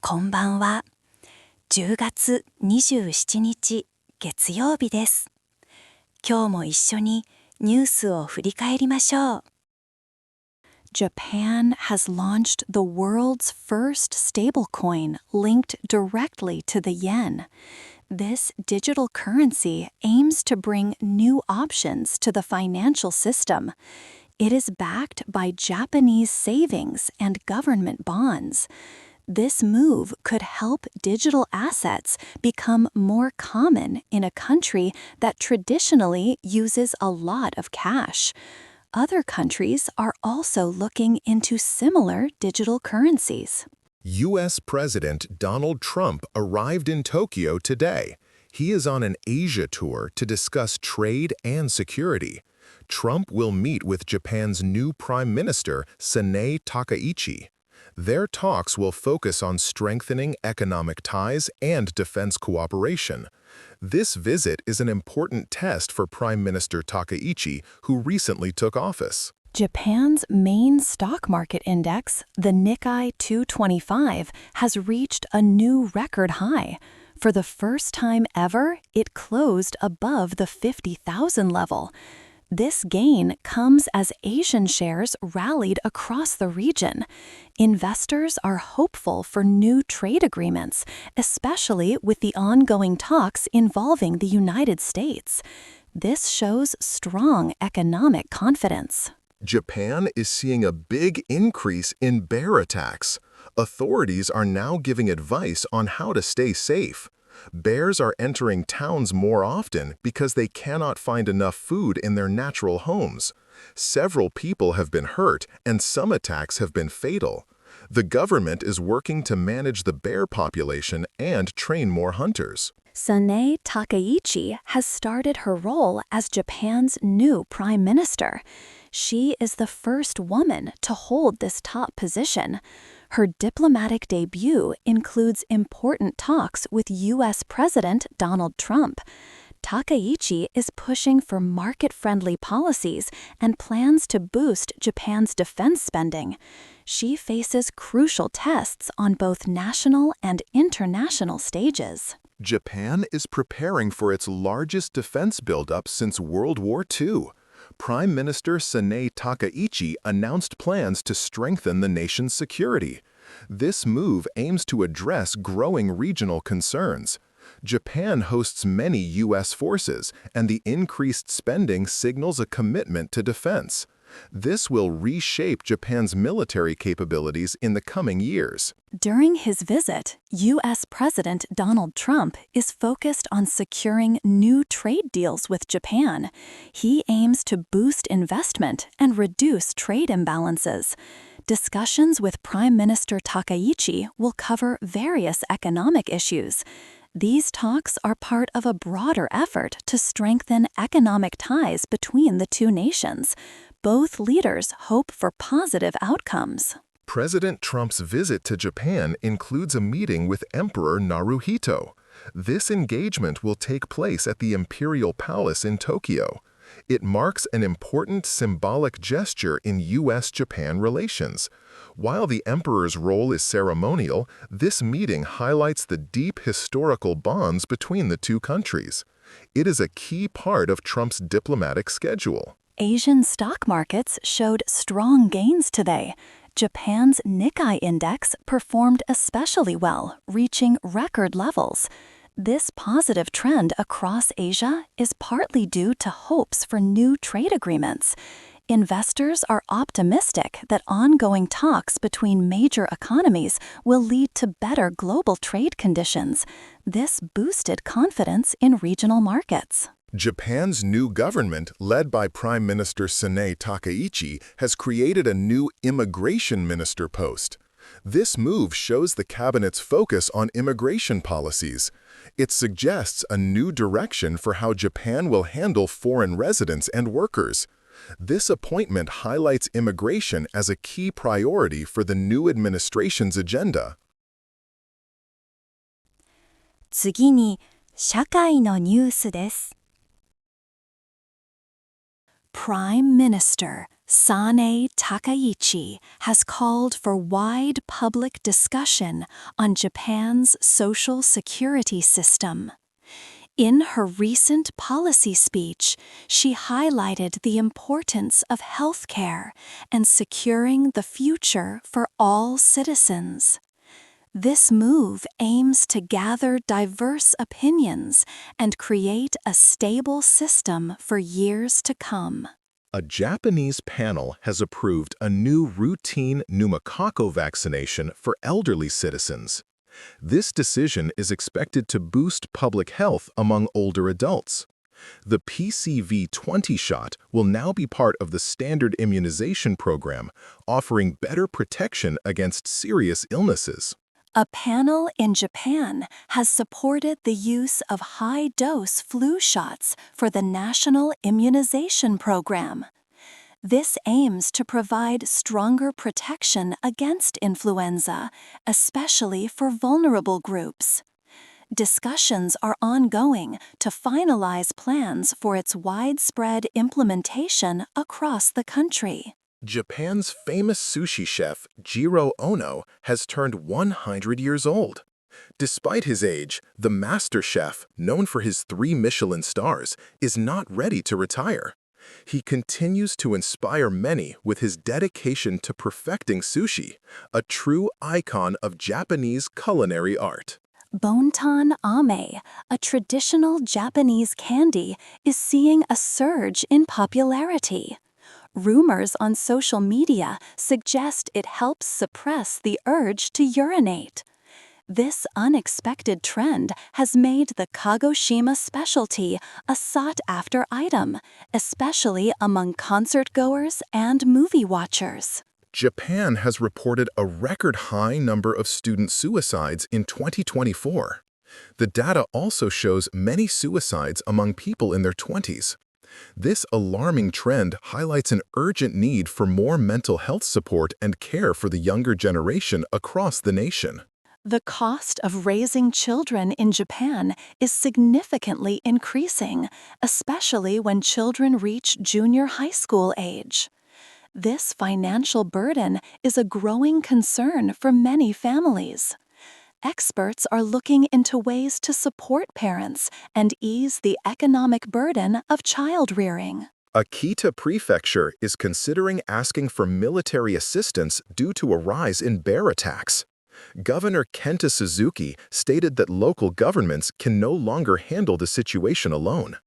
こんばんは。10月27日月曜日です。今日も一緒にニュースを振り返りましょう。Japan has launched the world's first stablecoin linked directly to the yen. This digital currency aims to bring new options to the financial system. It is backed by Japanese savings and government bonds.This move could help digital assets become more common in a country that traditionally uses a lot of cash. Other countries are also looking into similar digital currencies. U.S. President Donald Trump arrived in Tokyo today. He is on an Asia tour to discuss trade and security. Trump will meet with Japan's new Prime Minister, Sanae Takaichi.Their talks will focus on strengthening economic ties and defense cooperation. This visit is an important test for Prime Minister Takaichi, who recently took office. Japan's main stock market index, the Nikkei 225, has reached a new record high. For the first time ever, it closed above the 50,000 level.This gain comes as Asian shares rallied across the region. Investors are hopeful for new trade agreements, especially with the ongoing talks involving the United States. This shows strong economic confidence. Japan is seeing a big increase in bear attacks. Authorities are now giving advice on how to stay safe.Bears are entering towns more often because they cannot find enough food in their natural homes. Several people have been hurt, and some attacks have been fatal. The government is working to manage the bear population and train more hunters. Sanae Takaichi has started her role as Japan's new prime minister. She is the first woman to hold this top position.Her diplomatic debut includes important talks with U.S. President Donald Trump. Takaichi is pushing for market-friendly policies and plans to boost Japan's defense spending. She faces crucial tests on both national and international stages. Japan is preparing for its largest defense buildup since World War II.Prime Minister Sanae Takaichi announced plans to strengthen the nation's security. This move aims to address growing regional concerns. Japan hosts many U.S. forces, and the increased spending signals a commitment to defense. This will reshape Japan's military capabilities in the coming years. During his visit, U.S. President Donald Trump is focused on securing new trade deals with Japan. He aims to boost investment and reduce trade imbalances. Discussions with Prime Minister Takaichi will cover various economic issues. These talks are part of a broader effort to strengthen economic ties between the two nations.Both leaders hope for positive outcomes. President Trump's visit to Japan includes a meeting with Emperor Naruhito. This engagement will take place at the Imperial Palace in Tokyo. It marks an important symbolic gesture in U.S.-Japan relations. While the emperor's role is ceremonial, this meeting highlights the deep historical bonds between the two countries. It is a key part of Trump's diplomatic schedule.Asian stock markets showed strong gains today. Japan's Nikkei index performed especially well, reaching record levels. This positive trend across Asia is partly due to hopes for new trade agreements. Investors are optimistic that ongoing talks between major economies will lead to better global trade conditions. This boosted confidence in regional markets.Japan's new government, led by Prime Minister Sanae Takaichi, has created a new immigration minister post. This move shows the cabinet's focus on immigration policies. It suggests a new direction for how Japan will handle foreign residents and workers. This appointment highlights immigration as a key priority for the new administration's agenda. 次に、社会のニュースです。Prime Minister Sane Takaichi has called for wide public discussion on Japan's social security system. In her recent policy speech, she highlighted the importance of healthcare and securing the future for all citizens. This move aims to gather diverse opinions and create a stable system for years to come. A Japanese panel has approved a new routine pneumococcal vaccination for elderly citizens. This decision is expected to boost public health among older adults. The PCV20 shot will now be part of the standard immunization program, offering better protection against serious illnesses. A panel in Japan has supported the use of high-dose flu shots for the National Immunization Program. This aims to provide stronger protection against influenza, especially for vulnerable groups. Discussions are ongoing to finalize plans for its widespread implementation across the country. Japan's famous sushi chef Jiro Ono has turned 100 years old. Despite his age, the master chef, known for his 3 Michelin stars, is not ready to retire. He continues to inspire many with his dedication to perfecting sushi, a true icon of Japanese culinary art. Bonton ame, a traditional Japanese candy, is seeing a surge in popularity. Rumors on social media suggest it helps suppress the urge to urinate. This unexpected trend has made the Kagoshima specialty a sought-after item, especially among concert-goers and movie watchers. Japan has reported a record-high number of student suicides in 2024. The data also shows many suicides among people in their 20s. This alarming trend highlights an urgent need for more mental health support and care for the younger generation across the nation. The cost of raising children in Japan is significantly increasing, especially when children reach junior high school age. This financial burden is a growing concern for many families. Experts are looking into ways to support parents and ease the economic burden of child-rearing. Akita Prefecture is considering asking for military assistance due to a rise in bear attacks. Governor Kenta Suzuki stated that local governments can no longer handle the situation alone.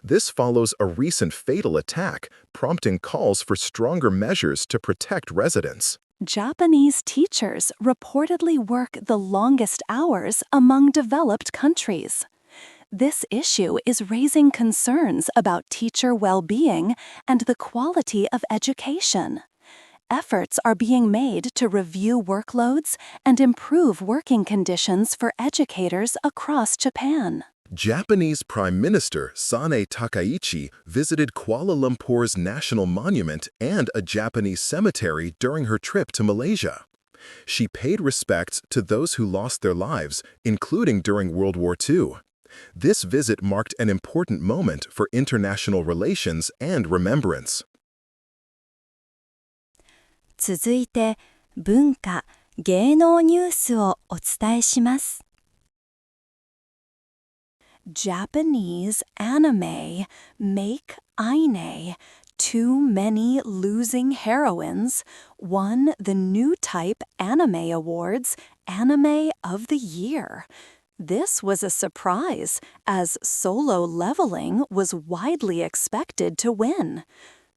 This follows a recent fatal attack, prompting calls for stronger measures to protect residents. Japanese teachers reportedly work the longest hours among developed countries. This issue is raising concerns about teacher well-being and the quality of education. Efforts are being made to review workloads and improve working conditions for educators across Japan. Japanese Prime Minister Sane Takaichi visited Kuala Lumpur's National Monument and a Japanese cemetery during her trip to Malaysia. She paid respects to those who lost their lives, including during World War II. This visit marked an important moment for international relations and remembrance. 続いて、文化・芸能ニュースをお伝えします。Japanese anime make Aine, Too Many Losing Heroines, won the New Type Anime Awards Anime of the Year. This was a surprise, as Solo Leveling was widely expected to win.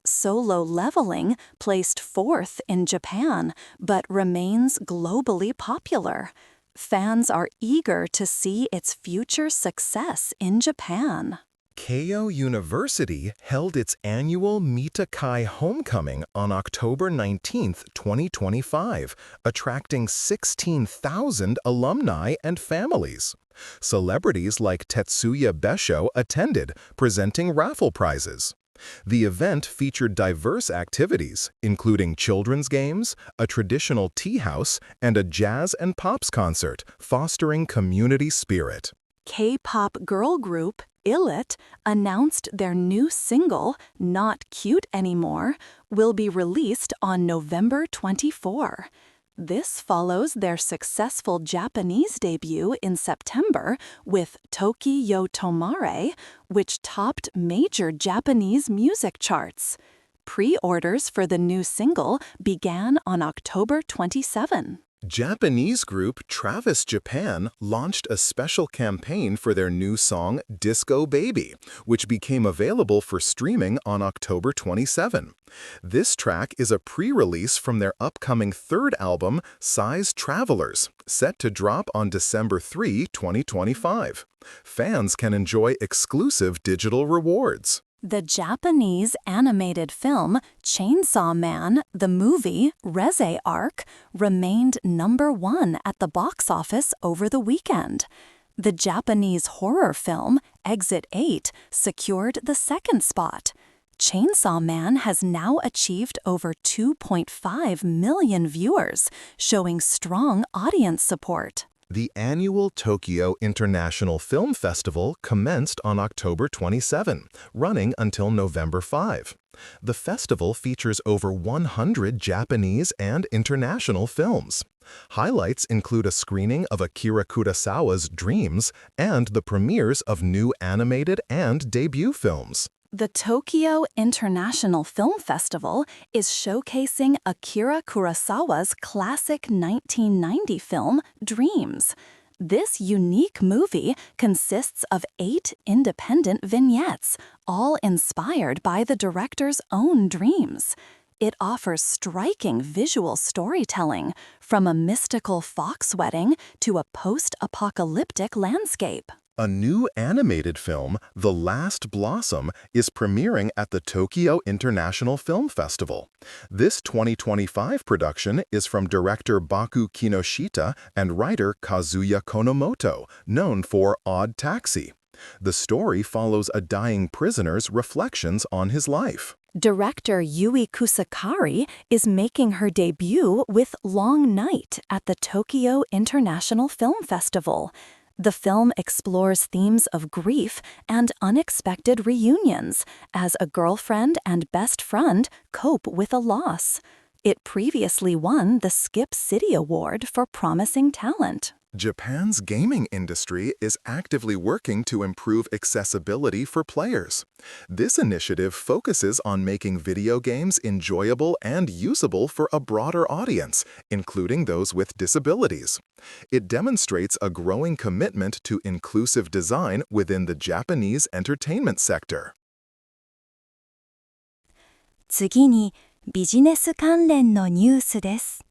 Solo Leveling placed 4th in Japan, but remains globally popular. Fans are eager to see its future success in Japan. Keio University held its annual Mitakai Homecoming on October 19, 2025, attracting 16,000 alumni and families. Celebrities like Tetsuya Besho attended, presenting raffle prizes. The event featured diverse activities, including children's games, a traditional tea house, and a jazz and pops concert, fostering community spirit. K-pop girl group Illit announced their new single, Not Cute Anymore, will be released on November 24. This follows their successful Japanese debut in September with Toki Yo Tomare, which topped major Japanese music charts. Pre-orders for the new single began on October 27. Japanese group Travis Japan launched a special campaign for their new song Disco Baby, which became available for streaming on October 27. This track is a pre-release from their upcoming third album, Size Travelers, set to drop on December 3, 2025. Fans can enjoy exclusive digital rewards. The Japanese animated film Chainsaw Man, the movie Reze Arc, remained #1 at the box office over the weekend. The Japanese horror film Exit 8 secured the second spot. Chainsaw Man has now achieved over 2.5 million viewers, showing strong audience support. The annual Tokyo International Film Festival commenced on October 27, running until November 5. The festival features over 100 Japanese and international films. Highlights include a screening of Akira Kurosawa's Dreams and the premieres of new animated and debut films. The Tokyo International Film Festival is showcasing Akira Kurosawa's classic 1990 film, Dreams. This unique movie consists of 8 independent vignettes, all inspired by the director's own dreams. It offers striking visual storytelling, from a mystical fox wedding to a post-apocalyptic landscape. A new animated film, The Last Blossom, is premiering at the Tokyo International Film Festival. This 2025 production is from director Baku Kinoshita and writer Kazuya Konomoto, known for Odd Taxi. The story follows a dying prisoner's reflections on his life. Director Yui Kusakari is making her debut with Long Night at the Tokyo International Film Festival. The film explores themes of grief and unexpected reunions as a girlfriend and best friend cope with a loss. It previously won the Skip City Award for Promising Talent. Japan's gaming industry is actively working to improve accessibility for players. This initiative focuses on making video games enjoyable and usable for a broader audience, including those with disabilities. It demonstrates a growing commitment to inclusive design within the Japanese entertainment sector. 次に、ビジネス関連のニュースです。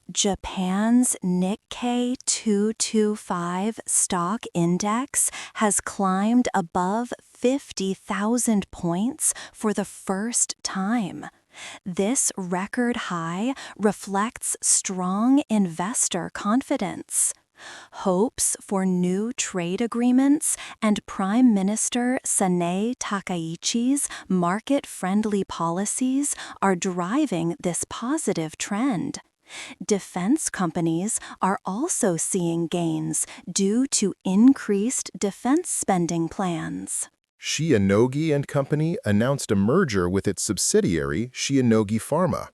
Japan's Nikkei 225 stock index has climbed above 50,000 points for the first time. This record high reflects strong investor confidence. Hopes for new trade agreements and Prime Minister Sanae Takaichi's market-friendly policies are driving this positive trend. Defense companies are also seeing gains due to increased defense spending plans. Shionogi and Company announced a merger with its subsidiary, Shionogi Pharma.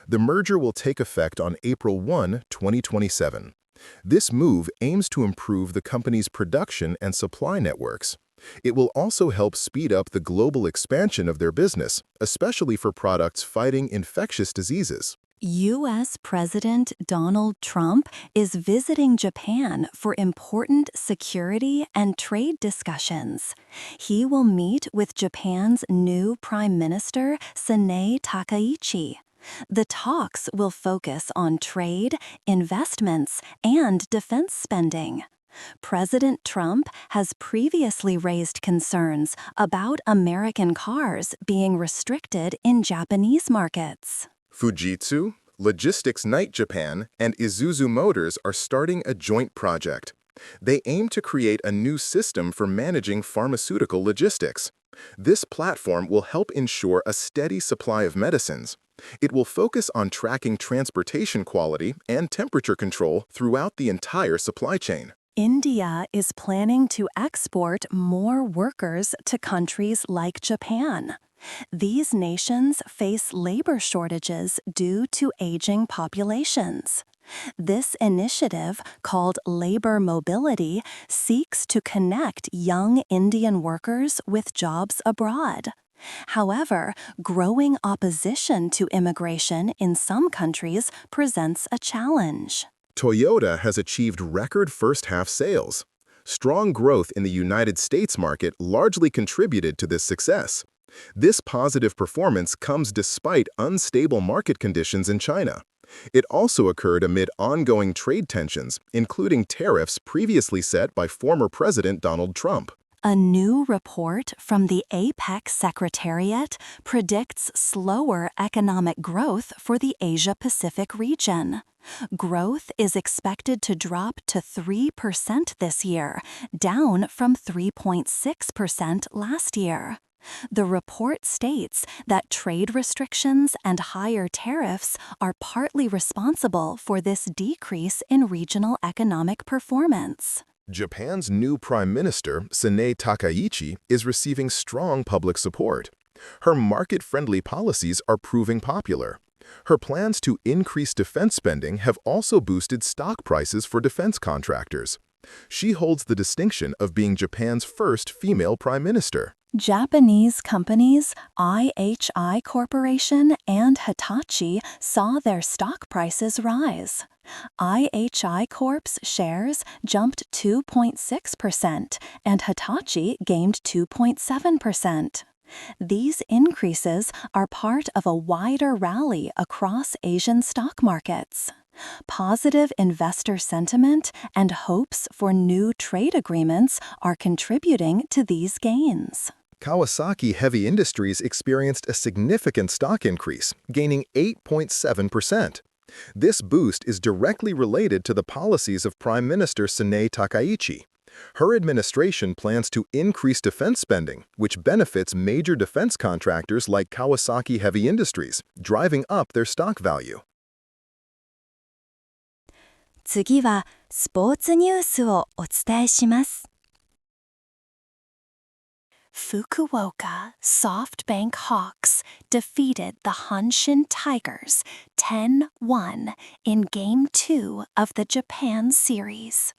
The merger will take effect on April 1, 2027. This move aims to improve the company's production and supply networks. It will also help speed up the global expansion of their business, especially for products fighting infectious diseases. U.S. President Donald Trump is visiting Japan for important security and trade discussions. He will meet with Japan's new Prime Minister, Sanae Takaichi. The talks will focus on trade, investments, and defense spending. President Trump has previously raised concerns about American cars being restricted in Japanese markets. Fujitsu, Logistics Night Japan, and Isuzu Motors are starting a joint project. They aim to create a new system for managing pharmaceutical logistics. This platform will help ensure a steady supply of medicines. It will focus on tracking transportation quality and temperature control throughout the entire supply chain. India is planning to export more workers to countries like Japan. These nations face labor shortages due to aging populations. This initiative, called Labor Mobility, seeks to connect young Indian workers with jobs abroad. However, growing opposition to immigration in some countries presents a challenge. Toyota has achieved record first-half sales. Strong growth in the United States market largely contributed to this success. This positive performance comes despite unstable market conditions in China. It also occurred amid ongoing trade tensions, including tariffs previously set by former President Donald Trump. A new report from the APEC Secretariat predicts slower economic growth for the Asia-Pacific region. Growth is expected to drop to 3% this year, down from 3.6% last year. The report states that trade restrictions and higher tariffs are partly responsible for this decrease in regional economic performance. Japan's new Prime Minister, Sanae Takaichi, is receiving strong public support. Her market-friendly policies are proving popular. Her plans to increase defense spending have also boosted stock prices for defense contractors. She holds the distinction of being Japan's first female prime minister. Japanese companies IHI Corporation and Hitachi saw their stock prices rise. IHI Corp's shares jumped 2.6% and Hitachi gained 2.7%. These increases are part of a wider rally across Asian stock markets. Positive investor sentiment and hopes for new trade agreements are contributing to these gains. Kawasaki Heavy Industries experienced a significant stock increase, gaining 8.7%. This boost is directly related to the policies of Prime Minister Sanae Takaichi. Her administration plans to increase defense spending, which benefits major defense contractors like Kawasaki Heavy Industries, driving up their stock value. 次はスポーツニュースをお伝えします。Fukuoka SoftBank Hawks defeated the Hanshin Tigers 10-1 in Game 2 of the Japan Series.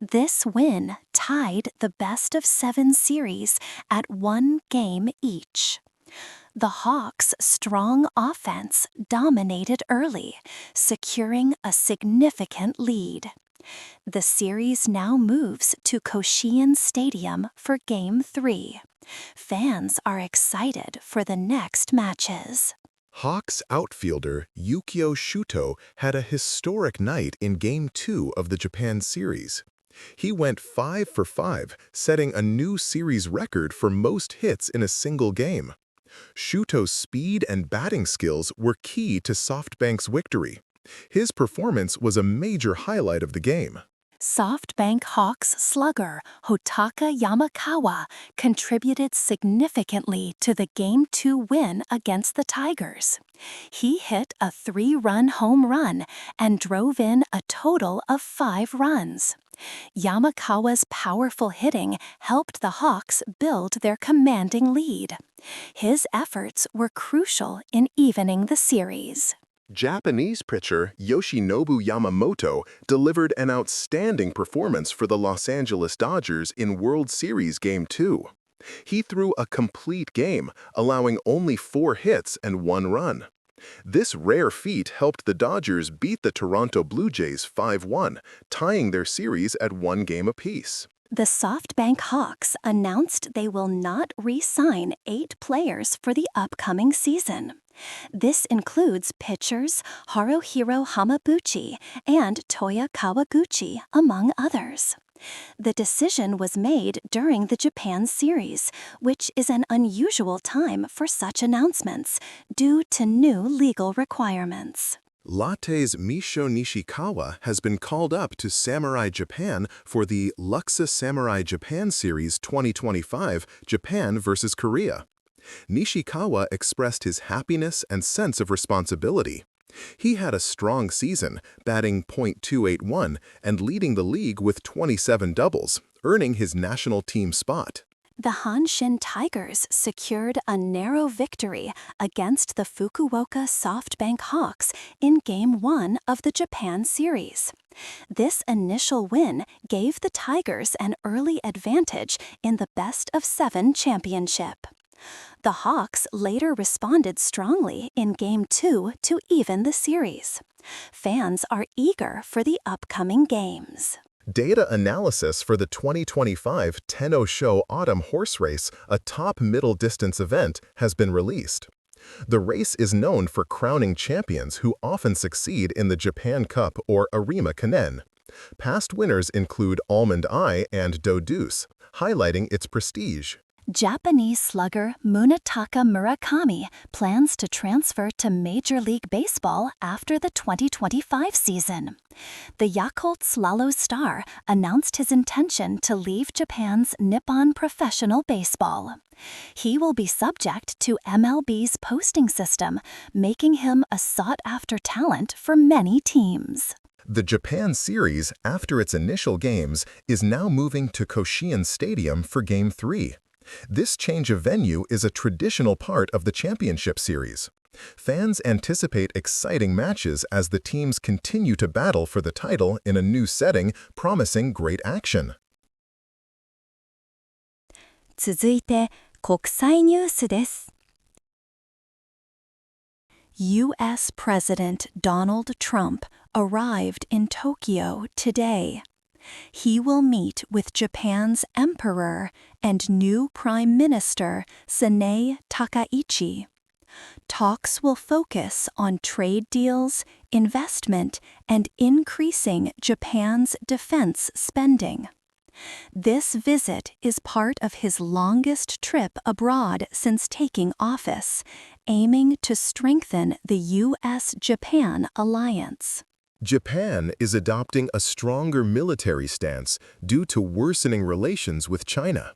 This win tied the best-of-7 series at 1 game each. The Hawks' strong offense dominated early, securing a significant lead. The series now moves to Koshien Stadium for Game 3. Fans are excited for the next matches. Hawks outfielder Yukio Shuto had a historic night in Game 2 of the Japan Series. He went 5 for 5, setting a new series record for most hits in a single game. Shuto's speed and batting skills were key to SoftBank's victory. His performance was a major highlight of the game. SoftBank Hawks slugger Hotaka Yamakawa contributed significantly to the Game 2 win against the Tigers. He hit a 3-run home run and drove in a total of 5 runs. Yamakawa's powerful hitting helped the Hawks build their commanding lead. His efforts were crucial in evening the series. Japanese pitcher Yoshinobu Yamamoto delivered an outstanding performance for the Los Angeles Dodgers in World Series Game 2. He threw a complete game, allowing only 4 hits and 1 run. This rare feat helped the Dodgers beat the Toronto Blue Jays 5-1, tying their series at 1 game apiece. The SoftBank Hawks announced they will not re-sign 8 players for the upcoming season. This includes pitchers Haruhiro Hamabuchi and Toya Kawaguchi, among others. The decision was made during the Japan Series, which is an unusual time for such announcements due to new legal requirements. Latte's Misho Nishikawa has been called up to Samurai Japan for the Luxa Samurai Japan Series 2025 Japan vs. Korea. Nishikawa expressed his happiness and sense of responsibility. He had a strong season, batting .281 and leading the league with 27 doubles, earning his national team spot. The Hanshin Tigers secured a narrow victory against the Fukuoka SoftBank Hawks in Game 1 of the Japan series. This initial win gave the Tigers an early advantage in the best-of-7 championship. The Hawks later responded strongly in Game 2 to even the series. Fans are eager for the upcoming games. Data analysis for the 2025 Tenno Sho Autumn Horse Race, a top middle-distance event, has been released. The race is known for crowning champions who often succeed in the Japan Cup or Arima Kanen. Past winners include Almond Eye and Do Deuce, highlighting its prestige. Japanese slugger Munetaka Murakami plans to transfer to Major League Baseball after the 2025 season. The Yakult Slalom star announced his intention to leave Japan's Nippon Professional Baseball. He will be subject to MLB's posting system, making him a sought-after talent for many teams. The Japan series, after its initial games, is now moving to Koshien Stadium for Game 3. This change of venue is a traditional part of the championship series. Fans anticipate exciting matches as the teams continue to battle for the title in a new setting, promising great action. 続いて、国際ニュースです。U.S. President Donald Trump arrived in Tokyo today. He will meet with Japan's emperor and new Prime Minister Sanae Takaichi. Talks will focus on trade deals, investment, and increasing Japan's defense spending. This visit is part of his longest trip abroad since taking office, aiming to strengthen the U.S.-Japan alliance. Japan is adopting a stronger military stance due to worsening relations with China.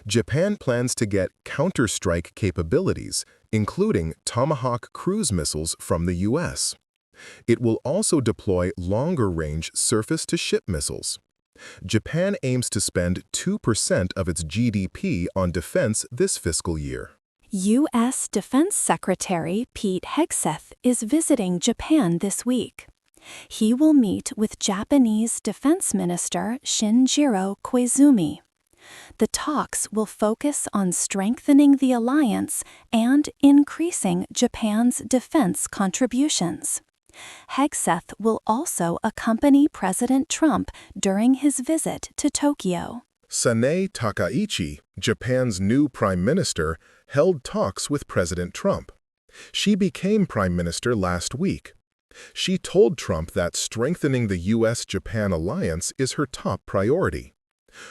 Japan plans to get counter-strike capabilities, including Tomahawk cruise missiles from the U.S. It will also deploy longer-range surface-to-ship missiles. Japan aims to spend 2% of its GDP on defense this fiscal year. U.S. Defense Secretary Pete Hegseth is visiting Japan this week. He will meet with Japanese Defense Minister Shinjiro Koizumi. The talks will focus on strengthening the alliance and increasing Japan's defense contributions. Hegseth will also accompany President Trump during his visit to Tokyo. Sanae Takaichi, Japan's new prime minister, held talks with President Trump. She became prime minister last week. She told Trump that strengthening the U.S.-Japan alliance is her top priority.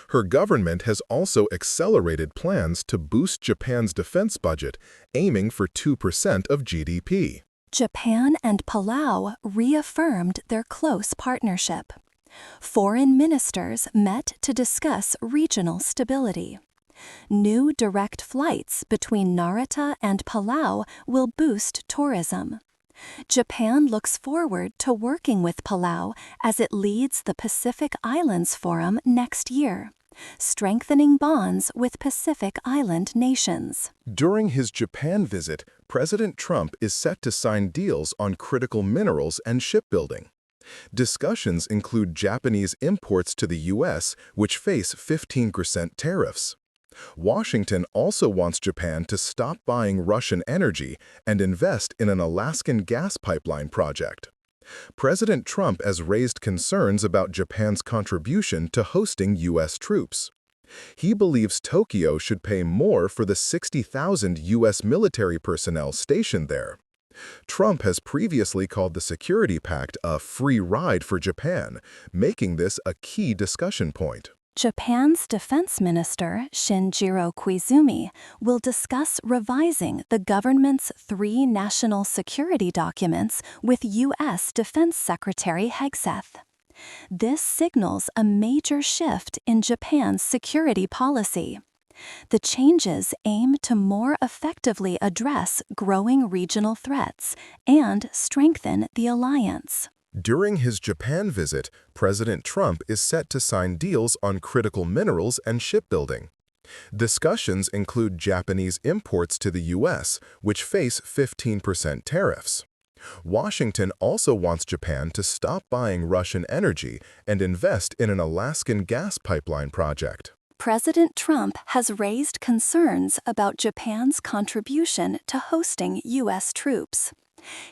Her government has also accelerated plans to boost Japan's defense budget, aiming for 2% of GDP. Japan and Palau reaffirmed their close partnership. Foreign ministers met to discuss regional stability. New direct flights between Narita and Palau will boost tourism. Japan looks forward to working with Palau as it leads the Pacific Islands Forum next year, strengthening bonds with Pacific Island nations. During his Japan visit, President Trump is set to sign deals on critical minerals and shipbuilding. Discussions include Japanese imports to the U.S., which face 15% tariffs. Washington also wants Japan to stop buying Russian energy and invest in an Alaskan gas pipeline project. President Trump has raised concerns about Japan's contribution to hosting U.S. troops. He believes Tokyo should pay more for the 60,000 U.S. military personnel stationed there. Trump has previously called the Security Pact a free ride for Japan, making this a key discussion point. Japan's Defense Minister Shinjiro Koizumi will discuss revising the government's 3 national security documents with U.S. Defense Secretary Hegseth. This signals a major shift in Japan's security policy. The changes aim to more effectively address growing regional threats and strengthen the alliance. During his Japan visit, President Trump is set to sign deals on critical minerals and shipbuilding. Discussions include Japanese imports to the U.S., which face 15% tariffs. Washington also wants Japan to stop buying Russian energy and invest in an Alaskan gas pipeline project. President Trump has raised concerns about Japan's contribution to hosting U.S. troops.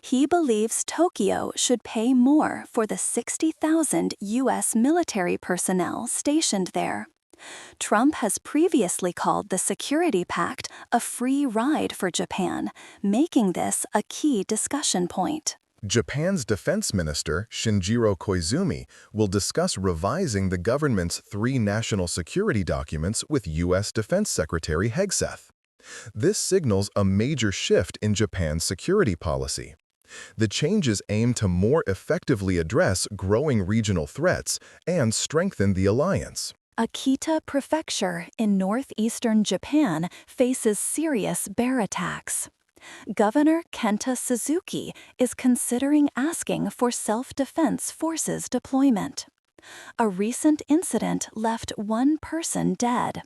He believes Tokyo should pay more for the 60,000 U.S. military personnel stationed there. Trump has previously called the Security Pact a free ride for Japan, making this a key discussion point. Japan's defense minister, Shinjiro Koizumi, will discuss revising the government's 3 national security documents with U.S. Defense Secretary Hegseth. This signals a major shift in Japan's security policy. The changes aim to more effectively address growing regional threats and strengthen the alliance. Akita Prefecture in northeastern Japan faces serious bear attacks. Governor Kenta Suzuki is considering asking for self-defense forces deployment. A recent incident left 1 person dead.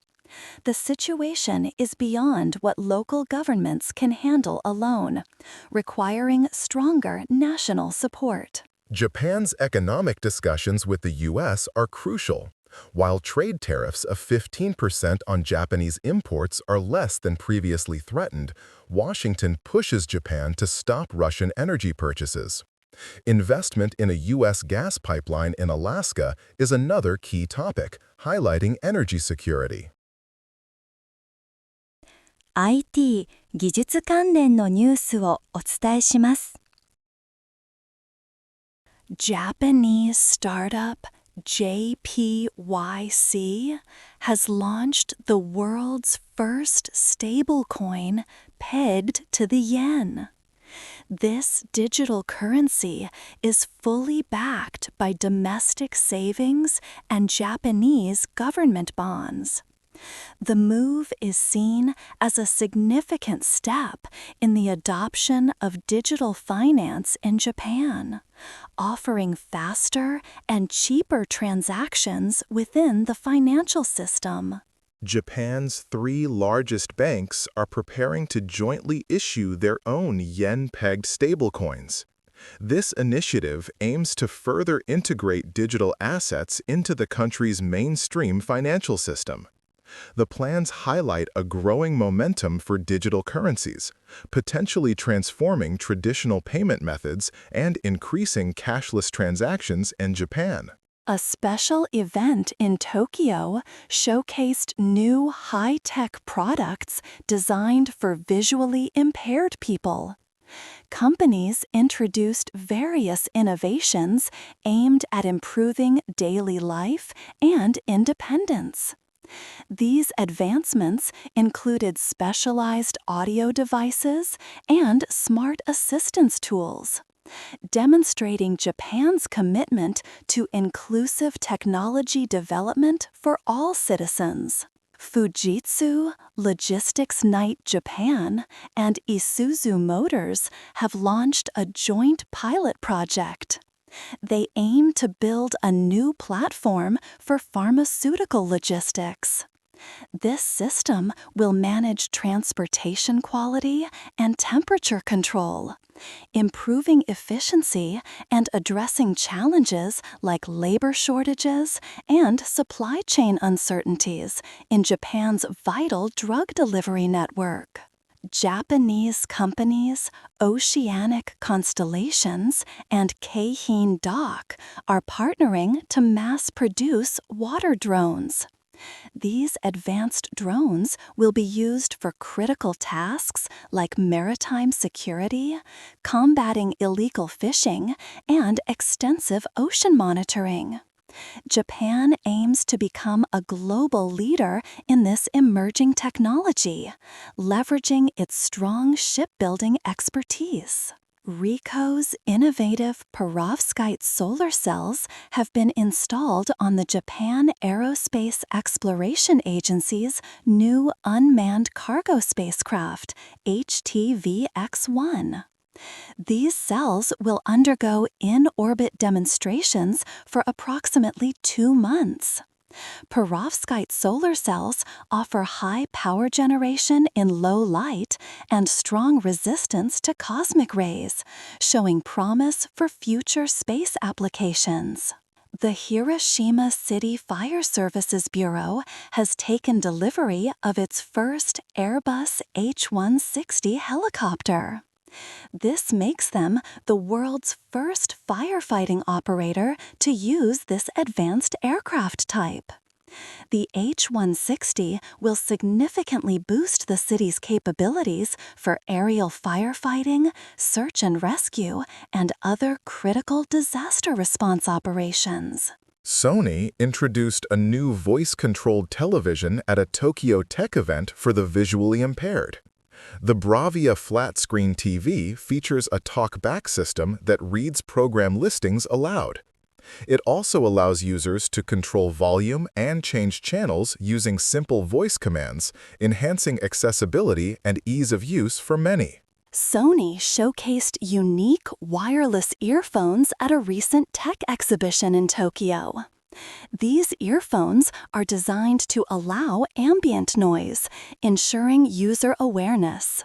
The situation is beyond what local governments can handle alone, requiring stronger national support. Japan's economic discussions with the U.S. are crucial. While trade tariffs of 15% on Japanese imports are less than previously threatened, Washington pushes Japan to stop Russian energy purchases. Investment in a U.S. gas pipeline in Alaska is another key topic, highlighting energy security. IT 技術関連のニュースをお伝えします。Japanese startup JPYC has launched the world's first stablecoin pegged to the yen. This digital currency is fully backed by domestic savings and Japanese government bonds. The move is seen as a significant step in the adoption of digital finance in Japan, offering faster and cheaper transactions within the financial system. Japan's 3 largest banks are preparing to jointly issue their own yen-pegged stablecoins. This initiative aims to further integrate digital assets into the country's mainstream financial system. The plans highlight a growing momentum for digital currencies, potentially transforming traditional payment methods and increasing cashless transactions in Japan. A special event in Tokyo showcased new high-tech products designed for visually impaired people. Companies introduced various innovations aimed at improving daily life and independence. These advancements included specialized audio devices and smart assistance tools, demonstrating Japan's commitment to inclusive technology development for all citizens. Fujitsu, Logistics Night Japan, and Isuzu Motors have launched a joint pilot project. They aim to build a new platform for pharmaceutical logistics. This system will manage transportation quality and temperature control, improving efficiency and addressing challenges like labor shortages and supply chain uncertainties in Japan's vital drug delivery network. Japanese companies Oceanic Constellations and Keihin Dock are partnering to mass-produce water drones. These advanced drones will be used for critical tasks like maritime security, combating illegal fishing, and extensive ocean monitoring. Japan aims to become a global leader in this emerging technology, leveraging its strong shipbuilding expertise. Ricoh's innovative perovskite solar cells have been installed on the Japan Aerospace Exploration Agency's new unmanned cargo spacecraft, HTV-X1. These cells will undergo in-orbit demonstrations for approximately 2 months. Perovskite solar cells offer high power generation in low light and strong resistance to cosmic rays, showing promise for future space applications. The Hiroshima City Fire Services Bureau has taken delivery of its first Airbus H-160 helicopter. This makes them the world's first firefighting operator to use this advanced aircraft type. The H-160 will significantly boost the city's capabilities for aerial firefighting, search and rescue, and other critical disaster response operations. Sony introduced a new voice-controlled television at a Tokyo Tech event for the visually impaired. The Bravia flat-screen TV features a talk-back system that reads program listings aloud. It also allows users to control volume and change channels using simple voice commands, enhancing accessibility and ease of use for many. Sony showcased unique wireless earphones at a recent tech exhibition in Tokyo. These earphones are designed to allow ambient noise, ensuring user awareness.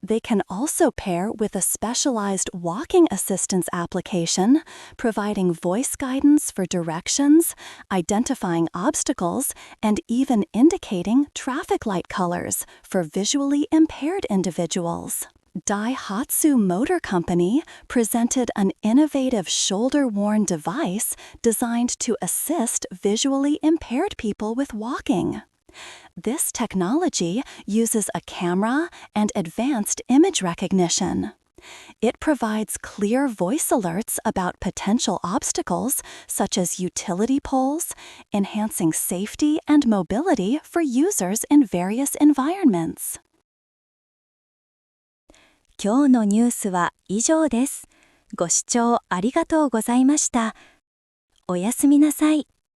They can also pair with a specialized walking assistance application, providing voice guidance for directions, identifying obstacles, and even indicating traffic light colors for visually impaired individuals. Daihatsu Motor Company presented an innovative shoulder-worn device designed to assist visually impaired people with walking. This technology uses a camera and advanced image recognition. It provides clear voice alerts about potential obstacles, such as utility poles, enhancing safety and mobility for users in various environments. 今日のニュースは以上です。ご視聴ありがとうございました。おやすみなさい。